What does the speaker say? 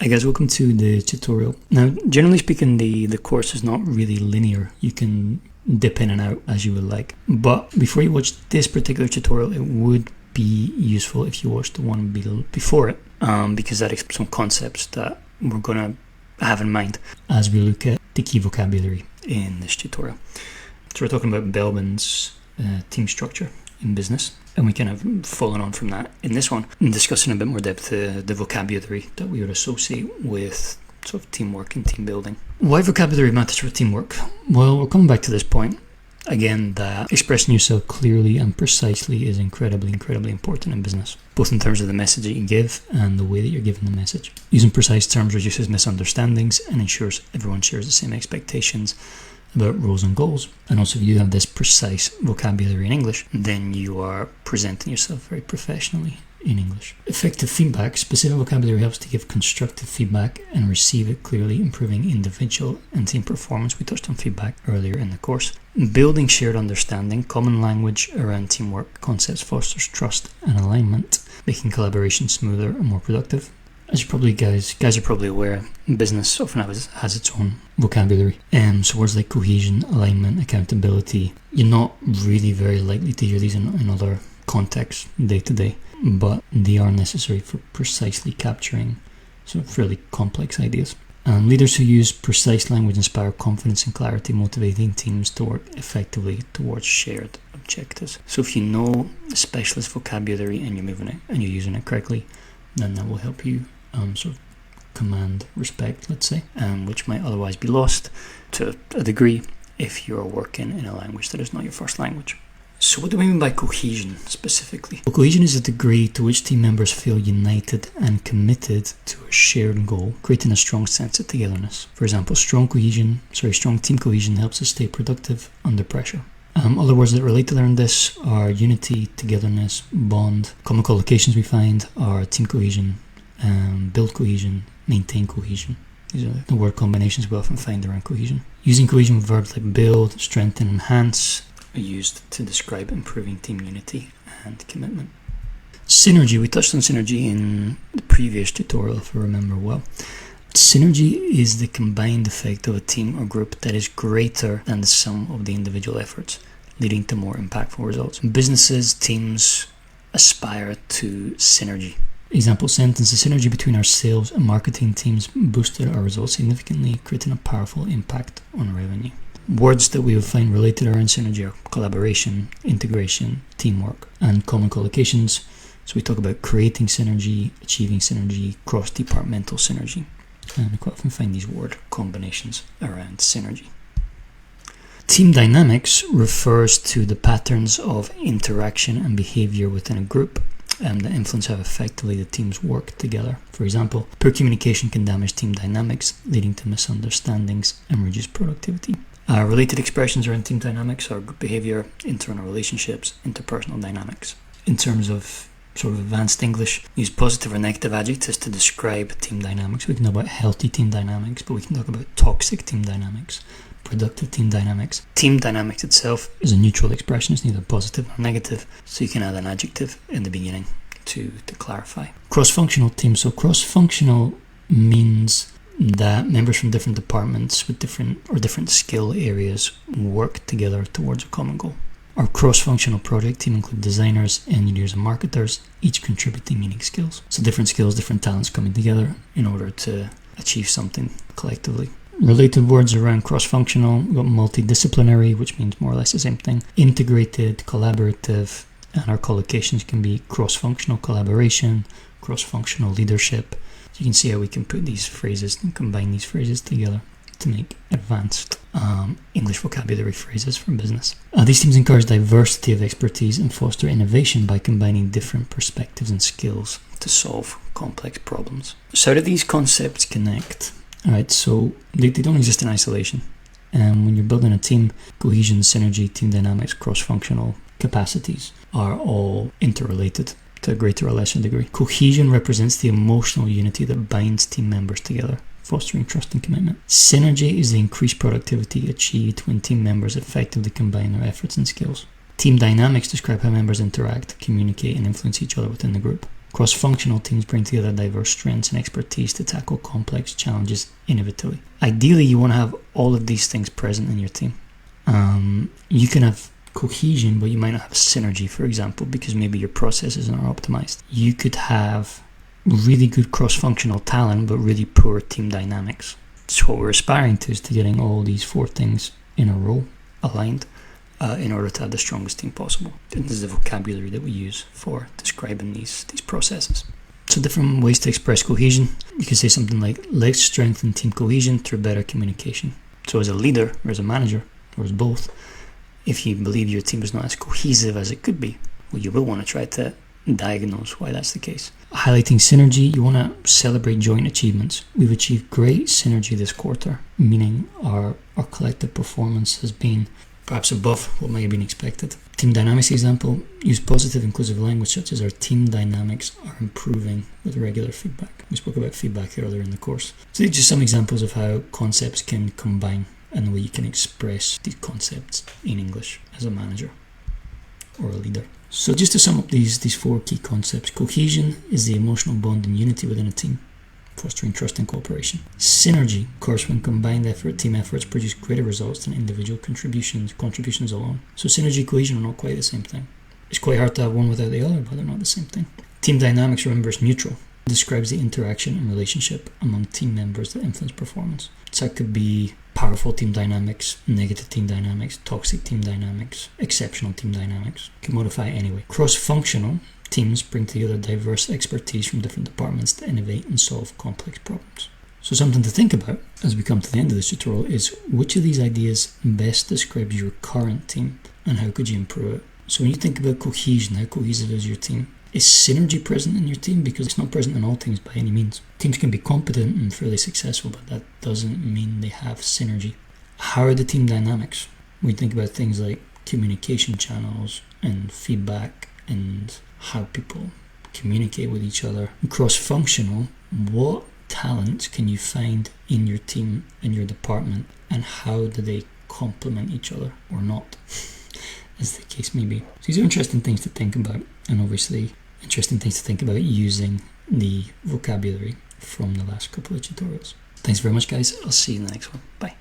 Hi guys, welcome to the tutorial. Now, generally speaking, the course is not really linear. You can dip in and out as you would like. But before you watch this particular tutorial, it would be useful if you watched the one before it, because that explains some concepts that we're going to have in mind as we look at the key vocabulary in this tutorial. So we're talking about Belbin's team structure in business, and we kind of fallen on from that in this one and discussing a bit more depth the vocabulary that we would associate with sort of teamwork and team building. Why vocabulary matters for teamwork? Well, we're coming back to this point again, that expressing yourself clearly and precisely is incredibly important in business, both in terms of the message that you give and the way that you're giving the message. Using precise terms reduces misunderstandings and ensures everyone shares the same expectations about roles and goals. And also, if you have this precise vocabulary in English, then you are presenting yourself very professionally in English. Effective feedback. Specific vocabulary helps to give constructive feedback and receive it clearly, improving individual and team performance. We touched on feedback earlier in the course. Building shared understanding. Common language around teamwork concepts fosters trust and alignment, making collaboration smoother and more productive. As you probably guys are probably aware, business often has its own vocabulary. So words like cohesion, alignment, accountability, you're not really very likely to hear these in other contexts day to day, but they are necessary for precisely capturing sort of fairly complex ideas. Leaders who use precise language inspire confidence and clarity, motivating teams to work effectively towards shared objectives. So if you know specialist vocabulary and you're moving it and you're using it correctly, then that will help you sort of command respect, let's say, which might otherwise be lost to a degree if you're working in a language that is not your first language. So what do we mean by cohesion specifically? Well, cohesion is a degree to which team members feel united and committed to a shared goal, creating a strong sense of togetherness. For example, strong team cohesion helps us stay productive under pressure. Other words that relate to learn this are unity, togetherness, bond. Common collocations we find are team cohesion, build cohesion, maintain cohesion. These are the word combinations we often find around cohesion. Using cohesion verbs like build, strengthen, enhance are used to describe improving team unity and commitment. Synergy. We touched on synergy in the previous tutorial, if I remember well. Synergy is the combined effect of a team or group that is greater than the sum of the individual efforts, leading to more impactful results. Businesses, teams aspire to synergy. Example sentence: the synergy between our sales and marketing teams boosted our results significantly, creating a powerful impact on revenue. Words that we will find related around synergy are collaboration, integration, teamwork, and common collocations. So we talk about creating synergy, achieving synergy, cross-departmental synergy. And we quite often find these word combinations around synergy. Team dynamics refers to the patterns of interaction and behavior within a group that influence how effectively the teams work together. For example, poor communication can damage team dynamics, leading to misunderstandings and reduced productivity. Related expressions around team dynamics are group behavior, internal relationships, interpersonal dynamics. In terms of sort of advanced English, use positive or negative adjectives to describe team dynamics. We can talk about healthy team dynamics, but we can talk about toxic team dynamics, productive team dynamics. Team dynamics itself is a neutral expression. It's neither positive nor negative, so you can add an adjective in the beginning to clarify. Cross-functional teams. So cross-functional means that members from different departments with different skill areas work together towards a common goal. Our cross-functional project team include designers, engineers, and marketers, each contributing unique skills. So different skills, different talents coming together in order to achieve something collectively. Related words around cross-functional, we've got multidisciplinary, which means more or less the same thing, integrated, collaborative, and our collocations can be cross-functional collaboration, cross-functional leadership. So you can see how we can put these phrases and combine these phrases together to make advanced English vocabulary phrases from business. These teams encourage diversity of expertise and foster innovation by combining different perspectives and skills to solve complex problems. So how do these concepts connect? Alright, so they don't exist in isolation. When you're building a team, cohesion, synergy, team dynamics, cross-functional capacities are all interrelated to a greater or lesser degree. Cohesion represents the emotional unity that binds team members together, fostering trust and commitment. Synergy is the increased productivity achieved when team members effectively combine their efforts and skills. Team dynamics describe how members interact, communicate, and influence each other within the group. Cross-functional teams bring together diverse strengths and expertise to tackle complex challenges innovatively. Ideally, you want to have all of these things present in your team. You can have cohesion, but you might not have synergy, for example, because maybe your processes aren't optimized. You could have really good cross-functional talent, but really poor team dynamics. So what we're aspiring to is to getting all these 4 things in a row, aligned, in order to have the strongest team possible. And this is the vocabulary that we use for describing these processes. So different ways to express cohesion. You can say something like, let's strengthen team cohesion through better communication. So as a leader, or as a manager, or as both, if you believe your team is not as cohesive as it could be, well, you will want to try to diagnose why that's the case. Highlighting synergy, you want to celebrate joint achievements. We've achieved great synergy this quarter, meaning our collective performance has been perhaps above what might have been expected. Team dynamics example, use positive inclusive language such as our team dynamics are improving with regular feedback. We spoke about feedback earlier in the course. So these are just some examples of how concepts can combine and the way you can express these concepts in English as a manager or a leader. So just to sum up these 4 key concepts, cohesion is the emotional bond and unity within a team, fostering trust and cooperation. Synergy, of course, when combined team efforts produce greater results than individual contributions alone. So synergy and cohesion are not quite the same thing. It's quite hard to have one without the other, but they're not the same thing. Team dynamics, remember, is neutral. It describes the interaction and relationship among team members that influence performance. So it could be powerful team dynamics, negative team dynamics, toxic team dynamics, exceptional team dynamics. You can modify it anyway. Cross-functional teams bring together diverse expertise from different departments to innovate and solve complex problems. So something to think about as we come to the end of this tutorial is which of these ideas best describes your current team and how could you improve it? So when you think about cohesion, how cohesive is your team? Is synergy present in your team? Because it's not present in all teams by any means. Teams can be competent and fairly successful, but that doesn't mean they have synergy. How are the team dynamics? We think about things like communication channels and feedback and how people communicate with each other. Cross-functional, what talents can you find in your team, in your department, and how do they complement each other or not, as the case may be. So these are interesting things to think about, and obviously interesting things to think about using the vocabulary from the last couple of tutorials. Thanks very much, guys. I'll see you in the next one. Bye.